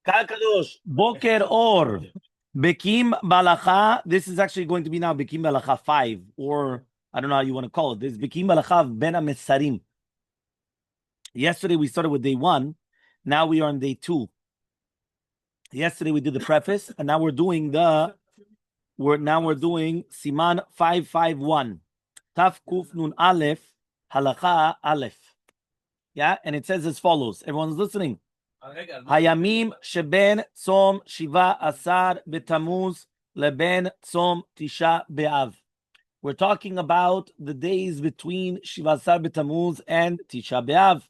Kadosh, Boker Or, Bekiim Bahalacha. This is actually going to be now Bekiim Bahalacha 5, or I don't know how you want to call it. This is Bekiim Bahalacha Ben HaMesarim. Yesterday we started with day 1. Now we are on day 2. Yesterday we did the preface, and now we're doing Siman 551. Taf Kuf Nun Aleph, Halacha Aleph. Yeah, and it says as follows. Everyone's listening. Hayamim sheben tzom shiva asar betamuz leben tzom tisha be'av. We're talking about the days between Shiva Asar betamuz and Tisha Be'av.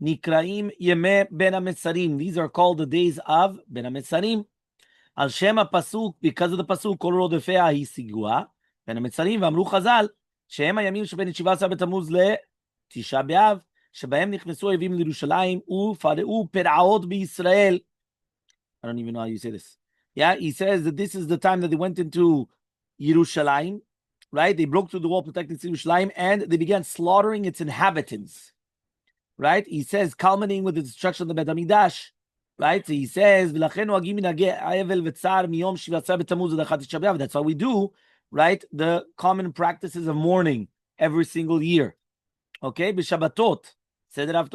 Nikraim yeme ben HaMesarim. These are called the days of ben HaMesarim. Al shem pasuk, because of the pasuk, kol rodefea hi sigua ben HaMesarim. V'amru Chazal shehem hayamim sheben Shiva Asar betamuz le Tisha Be'av. שבהם נכנסו אויבים לירושלים ופרעו פרעות בישראל. I don't even know how you say this. Yeah, he says that this is the time that they went into Yerushalayim, right? They broke through the wall protecting Yerushalayim and they began slaughtering its inhabitants, right? He says, culminating with the destruction of the Bet HaMikdash, right? So he says, ולכן נוהגים מנהגי האבל וצער מיום 17 בתמוז עד 1 תשעה באב. That's why we do, right? The common practices of mourning every single year. Okay, בשבתות. We know that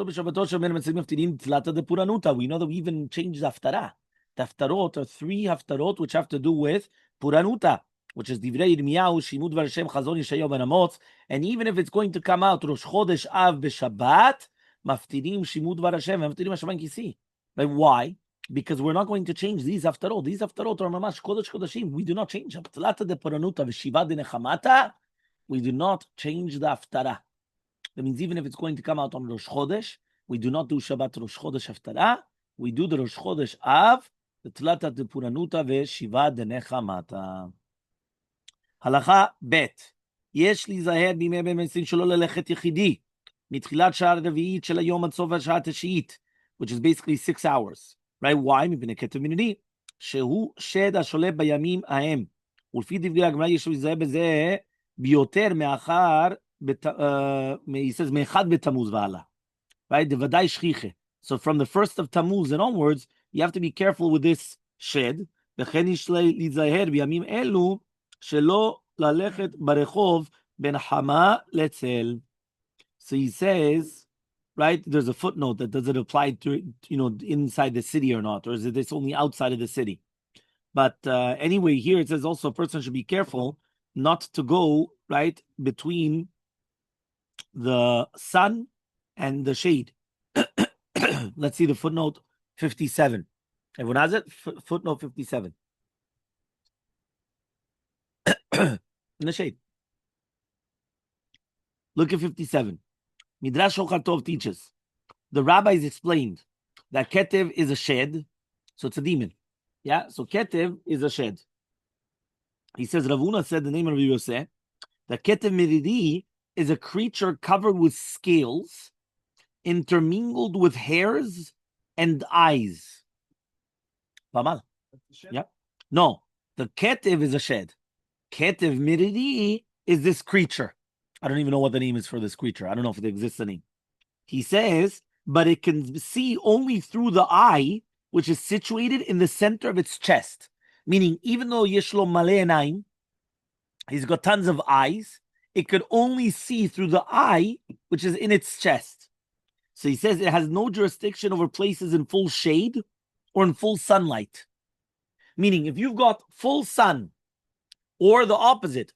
we even changed the haftarah. The haftarot are 3 haftarot which have to do with Puranuta, which is Divrei Yirmiyahu, Shimud Varshem, Chazon Yeshayahu Ben Amos. And even if it's going to come out Rosh Chodesh Av b'Shabbat, Maftirim Shimud Varshem, Maftirim Hashavan Kisi. Like why? Because we're not going to change these haftarot. These haftarot are mamash Kodesh Kodashim. We do not change Haftarata de Puranuta v'Shiva de Nechamata. We do not change the haftarah. That means even if it's going to come out on Rosh Chodesh, we do not do Shabbat Rosh Chodesh Haftarah. We do the Rosh Chodesh Av, the Tlata de Puranuta ve'Shiva de Nechamata. Halacha Bet. יש להיזהר בימי בין המצרים שלא ללכת יחידי, מתחילת שעה הרביעית של היום עד סוף השעה התשיעית, which is basically 6 hours. Right? Why? מפני כתב מנוני, שהוא שד השולט בימים ההם. ולפי דברי הגמרא יש להיזהר בזה ביותר מאחר he says me'echad betamuz v'ala, right? Devadai shchiche. So from the 1st of Tammuz and onwards, you have to be careful with this shed. וכן יש להיזהר בימים אלו שלא ללכת ברחוב בין חמה לצל. So he says, right? There's a footnote that does it apply to inside the city or not, or is it this only outside of the city? But anyway, here it says also a person should be careful not to go right between the sun and the shade. Let's see the footnote 57. Everyone has it? Footnote 57. In the shade. Look at 57. Midrash Shulchan Tov teaches. The rabbis explained that Ketev is a shed, so it's a demon. Yeah, so Ketev is a shed. He says, Ravuna said, the name of Rabbi Yosef, that Ketev Meridi is a creature covered with scales, intermingled with hairs and eyes. Pamal. Yeah. No, the Ketev is a shed. Ketev Meridi is this creature. I don't even know what the name is for this creature. I don't know if it exists a name. He says, but it can see only through the eye, which is situated in the center of its chest. Meaning, even though Yeshlo Maleh Enaim, he's got tons of eyes, it could only see through the eye, which is in its chest. So he says it has no jurisdiction over places in full shade or in full sunlight. Meaning, if you've got full sun, or the opposite,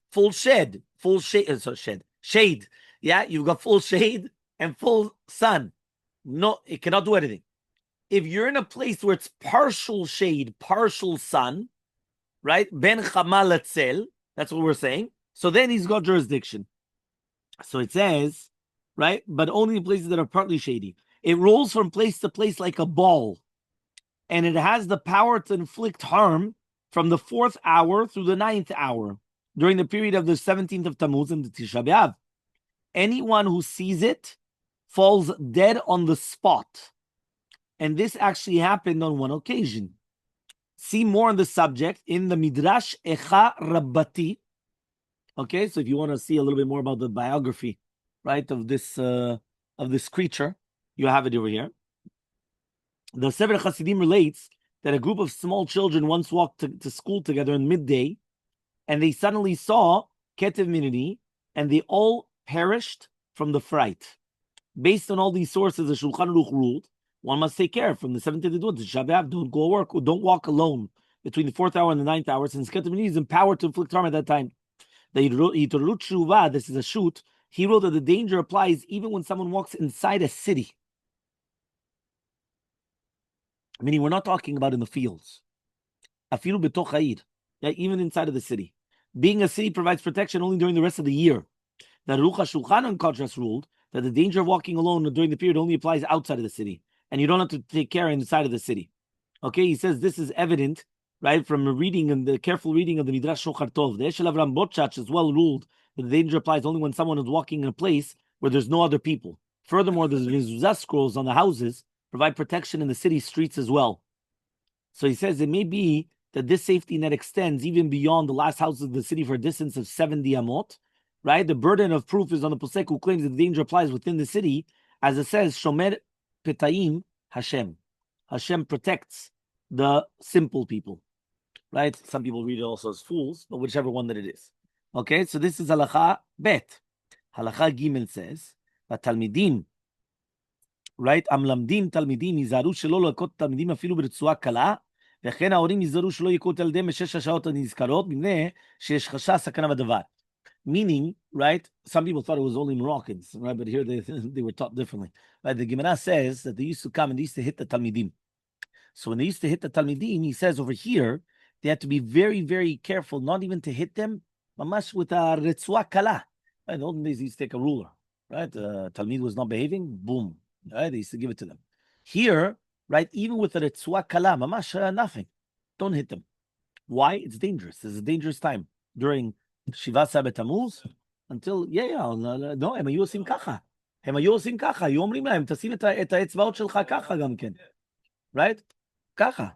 shade. Yeah, you've got full shade and full sun. No, it cannot do anything. If you're in a place where it's partial shade, partial sun, right? Ben chama latzel, that's what we're saying. So then he's got jurisdiction. So it says, right? But only in places that are partly shady. It rolls from place to place like a ball. And it has the power to inflict harm from the 4th hour through the 9th hour during the period of the 17th of Tammuz and the Tisha B'Av. Anyone who sees it falls dead on the spot. And this actually happened on one occasion. See more on the subject in the Midrash Echa Rabbati. Okay, so if you want to see a little bit more about the biography, right, of this creature, you have it over here. The Sefer Hasidim relates that a group of small children once walked to school together in midday, and they suddenly saw Ketev Minini, and they all perished from the fright. Based on all these sources, the Shulchan Aruch ruled one must take care from the 7th to the 12th. Don't go work, don't walk alone between the 4th hour and the 9th hour, since Ketev Minini is empowered to inflict harm at that time. The Yitorut Shuvah, this is a shoot, he wrote that the danger applies even when someone walks inside a city. Meaning, we're not talking about in the fields. Afilu betoch ha'ir, even inside of the city. Being a city provides protection only during the rest of the year. The Aruch HaShulchan, in contrast, ruled that the danger of walking alone during the period only applies outside of the city, and you don't have to take care inside of the city. Okay, he says this is evident, right, from a reading and the careful reading of the Midrash Shochar Tov. The Eshel Avram Botchach as well ruled that the danger applies only when someone is walking in a place where there's no other people. Furthermore, the mezuzah scrolls on the houses provide protection in the city streets as well. So he says it may be that this safety net extends even beyond the last houses of the city for a distance of 70 amot, right? The burden of proof is on the posek who claims that the danger applies within the city, as it says, Shomer Petayim Hashem. Hashem protects the simple people, right? Some people read it also as fools, but whichever one that it is. Okay, so this is Halacha Bet. Halacha Gimel says that Talmidim, right? Amlamdim Talmidim Yizaru shelo lekot Talmidim afilu b'ritzua kala, וכן ההורים יזהרו שלא יכו את ילדיהם בשש השעות הנזכרות, מפני שיש חשש סכנה בדבר. Meaning, right, some people thought it was only Moroccans, right, but here they were taught differently. Right, the Gemara says that they used to come and they used to hit the Talmidim. So when they used to hit the Talmidim, he says over here, they had to be very, very careful, not even to hit them, mamash with a retzua kala. Right, in the olden days, they used to take a ruler, right? Talmid was not behaving, boom, right? They used to give it to them. Here, right, even with a retzua kala, mamash, nothing. Don't hit them. Why? It's dangerous. It's a dangerous time during Shiva Sabet Tammuz until, no, הם היו עושים ככה. הם היו עושים ככה. היו אומרים להם, תשים את האצבעות שלך ככה גם כן. Right? ככה.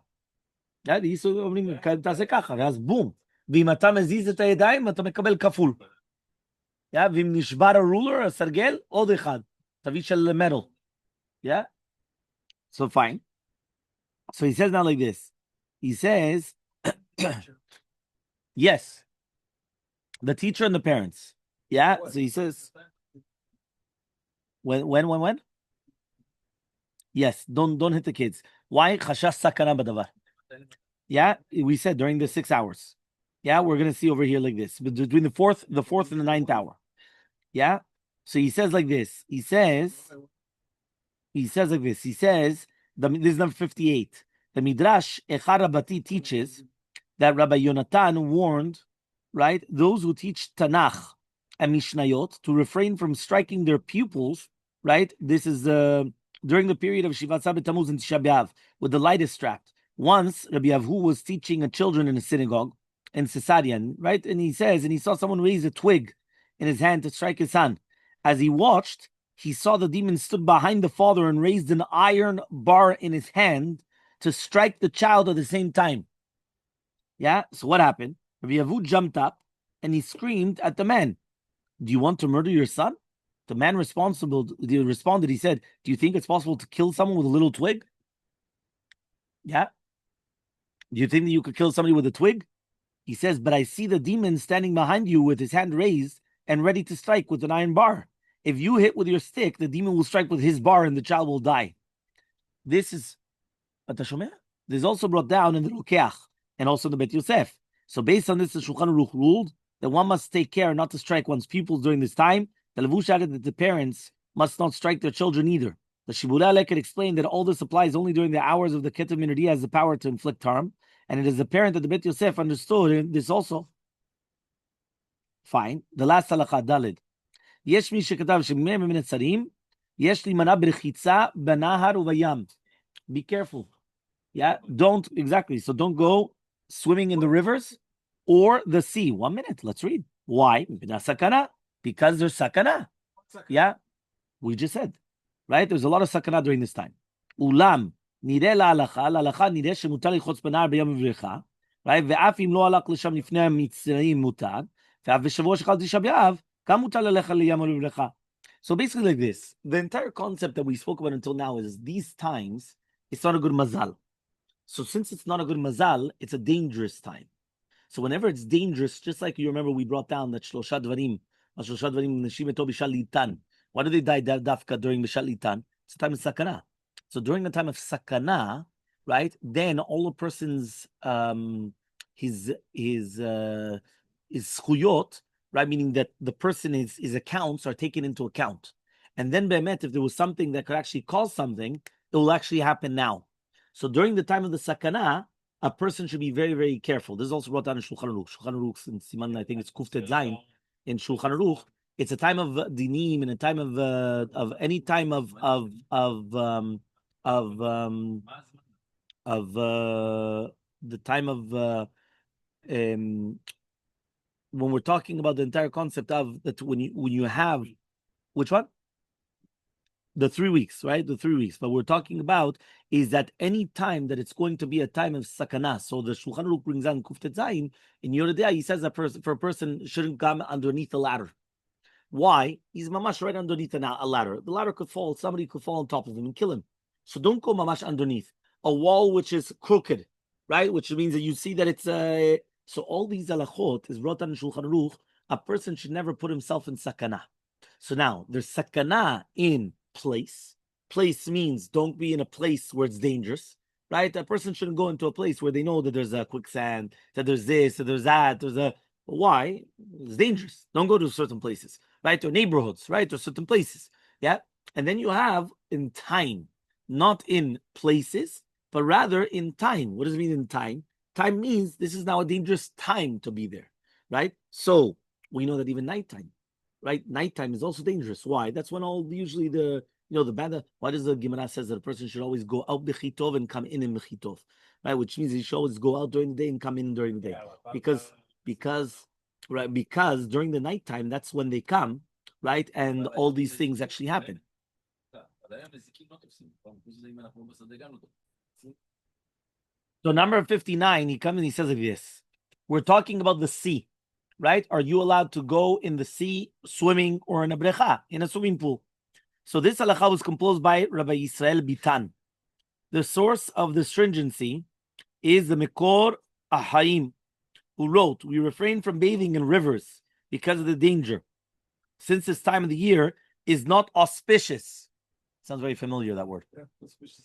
היו אומרים, תעשה ככה, ואז בום. ואם אתה מזיז את הידיים, אתה מקבל כפול. ואם נשבר הרולר, הסרגל, עוד אחד. תווית של metal. Yeah? So fine. So he says now like this. He says, yes, the teacher and the parents. Yeah, so he says, when? Yes, don't hit the kids. Why? Chashash sakana b'davar. Yeah, we said during the 6 hours. Yeah, we're gonna see over here like this, between the fourth and the 9th hour. Yeah, so he says like this. He says like this. He says, this is number 58. The Midrash Echad Rabati teaches that Rabbi Yonatan warned, right, those who teach Tanakh and Mishnayot to refrain from striking their pupils, right? This is during the period of Shivat Sabet Tammuz and Tisha B'Av, with the lightest strapped. Once, Rabbi Avhu was teaching children in a synagogue in Caesarea, right? And he says, and he saw someone raise a twig in his hand to strike his son. As he watched, he saw the demon stood behind the father and raised an iron bar in his hand to strike the child at the same time. Yeah, so what happened? Rabbi Avud jumped up and he screamed at the man, "Do you want to murder your son?" The man responded, he said, "Do you think it's possible to kill someone with a little twig?" Yeah. Do you think that you could kill somebody with a twig? He says, "But I see the demon standing behind you with his hand raised and ready to strike with an iron bar. If you hit with your stick, the demon will strike with his bar and the child will die." This is this is also brought down in the Rukeach and also in the Bet Yosef. So based on this, the Shulchan Aruch ruled that one must take care not to strike one's pupils during this time. The Levush added that the parents must not strike their children either. The Shibura Leket explained that all this applies only during the hours of the Ketev Minori has the power to inflict harm, and it is apparent that the Bet Yosef understood this also. Fine. The last halakha, Dalid. Yesh mi shekatav shemeh min etzarim, yesh limana b'rechitza b'nahar u'bayam. Be careful. Yeah, don't go swimming in the rivers or the sea. 1 minute, let's read. Why? Because there's sakana. Yeah, we just said, right? There's a lot of sakana during this time. Ulam nireh la'alacha nireh shemutar lichotz b'nahar b'yam v'brecha, right? Ve'af im lo alach l'sham lifnei hamitzrayim mutar, ve'af v'shavua shechal tisha b'av kam mutar lelecha liyam v'brecha. So basically like this, the entire concept that we spoke about until now is these times, it's not a good mazal. So since it's not a good mazal, it's a dangerous time. So whenever it's dangerous, just like you remember we brought down that Shlosha Dvarim, Neshim Eto Bishal Litan. Why do they die dafka during Bishal Litan? It's a time of sakana. So during the time of sakana, right, then all a person's his schuyot, right, meaning that the person his accounts are taken into account. And then be'emet, if there was something that could actually cause something, it will actually happen now. So during the time of the sakana, a person should be very, very careful. This is also brought down in Shulchan Aruch. Shulchan Aruch, in Siman, I think it's Kuftet Zayin, in Shulchan Aruch. It's a time of dinim and a time of any time of the time of when we're talking about the entire concept of that when you have which one? The 3 weeks, right? The 3 weeks. But we're talking about is that any time that it's going to be a time of sakana. So the Shulchan Aruch brings on Kuftet Zayin in Yoredea. He says that for a person shouldn't come underneath the ladder. Why? He's mamash right underneath a ladder. The ladder could fall. Somebody could fall on top of him and kill him. So don't go mamash underneath a wall which is crooked, right? Which means that you see that it's so all these halachot is brought on in Shulchan Aruch. A person should never put himself in sakana. So now there's sakana in place. Place means don't be in a place where it's dangerous, right? A person shouldn't go into a place where they know that there's a quicksand, that there's this, that there's that, there's a why? It's dangerous. Don't go to certain places, right? Or neighborhoods, right? Or certain places. Yeah. And then you have in time, not in places, but rather in time. What does it mean in time? Time means this is now a dangerous time to be there, right? So we know that even nighttime, right? Nighttime is also dangerous. Why? That's when usually the the bad. Why does the Gemara says that a person should always go out bechitov and come in bechitov, right? Which means he should always go out during the day and come in during the day, because during the nighttime that's when they come, right? And all these things actually happen. So number 59, he comes and he says like this. We're talking about the sea. Right? Are you allowed to go in the sea swimming or in a brecha, in a swimming pool? So this halacha was composed by Rabbi Yisrael Bitan. The source of the stringency is the Mekor Ahayim, who wrote, we refrain from bathing in rivers because of the danger, since this time of the year is not auspicious. Sounds very familiar, that word. Yeah, auspicious.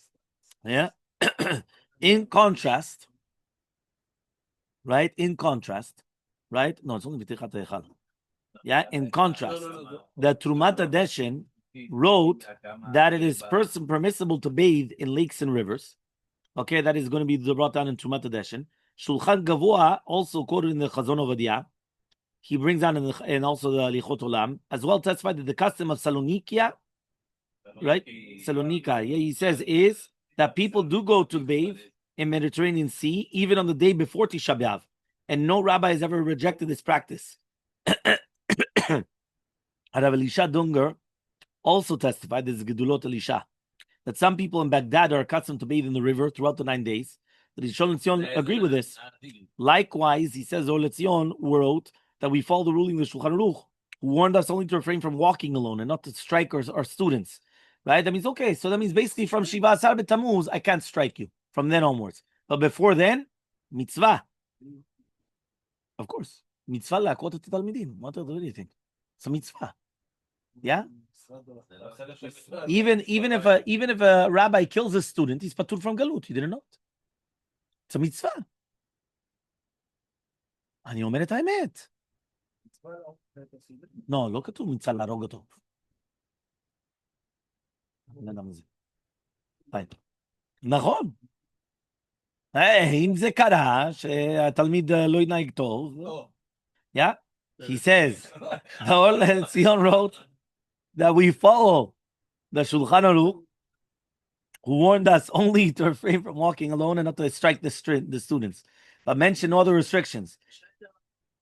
Yeah. In contrast, right? Right? No, it's only B'tichat Hechal. Yeah. In contrast, the Trumat Adeshin wrote that it is permissible to bathe in lakes and rivers. Okay, that is going to be brought down in Trumat Adeshin. Shulchan Gavua, also quoted in the Chazon Ovadia, he brings down in also the Lichot Olam, as well testified that the custom of Salonikia, right? Salonika, yeah, he says is that people do go to bathe in Mediterranean Sea even on the day before Tisha B'Av. And no rabbi has ever rejected this practice. Rav Elisha Dunger also testified, this is Gedulot Elisha, that some people in Baghdad are accustomed to bathe in the river throughout the 9 days. That Shalom agreed with this. Likewise, he says, Oziel wrote that we follow the ruling of the Shulchan Aruch, who warned us only to refrain from walking alone and not to strike our students. Right? That means, okay, so that means basically from Shiva Asar B'Tammuz, I can't strike you from then onwards. But before then, mitzvah. Of course, mitzvah la'akot et talmidim. What do you think? It's a mitzvah. Yeah. Even if a rabbi kills a student, he's patur from galut. You didn't know it. It's a mitzvah. אני אומר את האמת. לא, לא כתוב מצווה להרוג אותו. נכון. אם זה קרה, שהתלמיד לא ינהג טוב, yeah, he says, Zion wrote that we follow the Shulchan Aruch, who warned us only to refrain from walking alone and not to strike the students, but mention all the restrictions.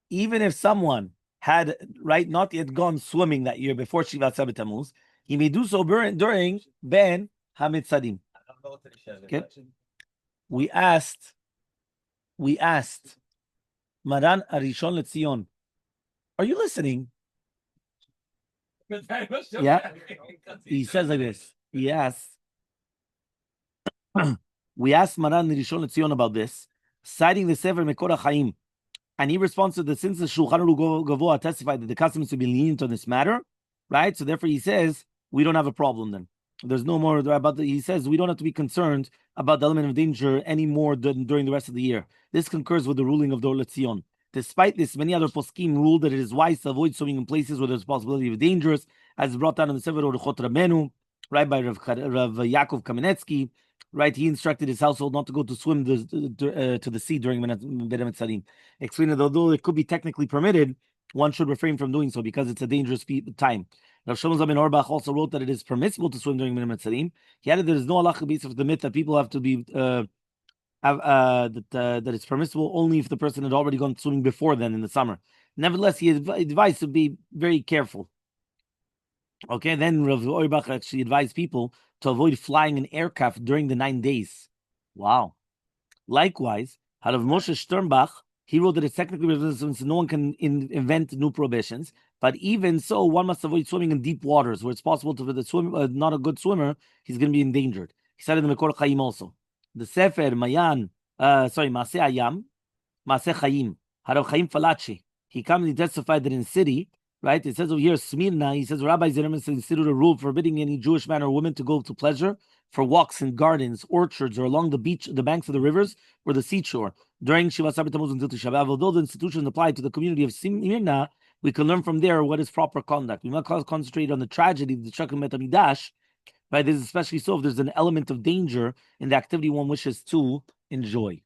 Even if someone had not yet gone swimming that year before Shivat Sabbath Tammuz, he may do so during Ben Hamitzadim. Okay. We asked Maran Arishon Letzion, are you listening? Yeah. He says like this. He asks, We asked Maran Rishon LeZion about this, citing the Sefer Mekor HaChaim. And he responds that since the Shulchan Aruch Gavoha testified that the custom is to be lenient on this matter, right? So therefore he says, we don't have a problem then. There's no more about he says we don't have to be concerned about the element of danger anymore during the rest of the year. This concurs with the ruling of the Or LeZion. Despite this, many other poskim rule that it is wise to avoid swimming in places where there's possibility of dangers, as brought down in the Sefer Oruchot Rabbeinu, right, by Rav Yaakov Kamenetsky. Right, he instructed his household not to go to swim to the sea during Beit HaMetzarim. Explaining that although it could be technically permitted, one should refrain from doing so because it's a dangerous time. Rav Shlomo Zalman Auerbach also wrote that it is permissible to swim during Beit HaMetzarim. He added there is no halacha based of the myth that people have to be that it's permissible only if the person had already gone swimming before then in the summer. Nevertheless, he advised to be very careful. Okay, then Rav Auerbach actually advised people to avoid flying an aircraft during the 9 days. Wow. Likewise, Rav Moshe Sternbach, he wrote that it's technically since no one can invent new prohibitions, but even so, one must avoid swimming in deep waters where it's possible to the swimmer, not a good swimmer, he's going to be endangered. He said in the Mekor Chaim also. The Sefer Mayan, Maseh Ayam, Maseh Chaim, Harav Chaim Falachi. He comes and he testified that in city, right? It says over here, Smyrna, he says, Rabbi Zerem instituted a rule forbidding any Jewish man or woman to go to pleasure for walks in gardens, orchards, or along the beach, the banks of the rivers, or the seashore during Shiva Sabbath Tammuz until Tisha B'Av. Although the institution applied to the community of Smyrna, we can learn from there what is proper conduct. We must concentrate on the tragedy of the Destruction of Beit HaMikdash, right? This is especially so if there's an element of danger in the activity one wishes to enjoy.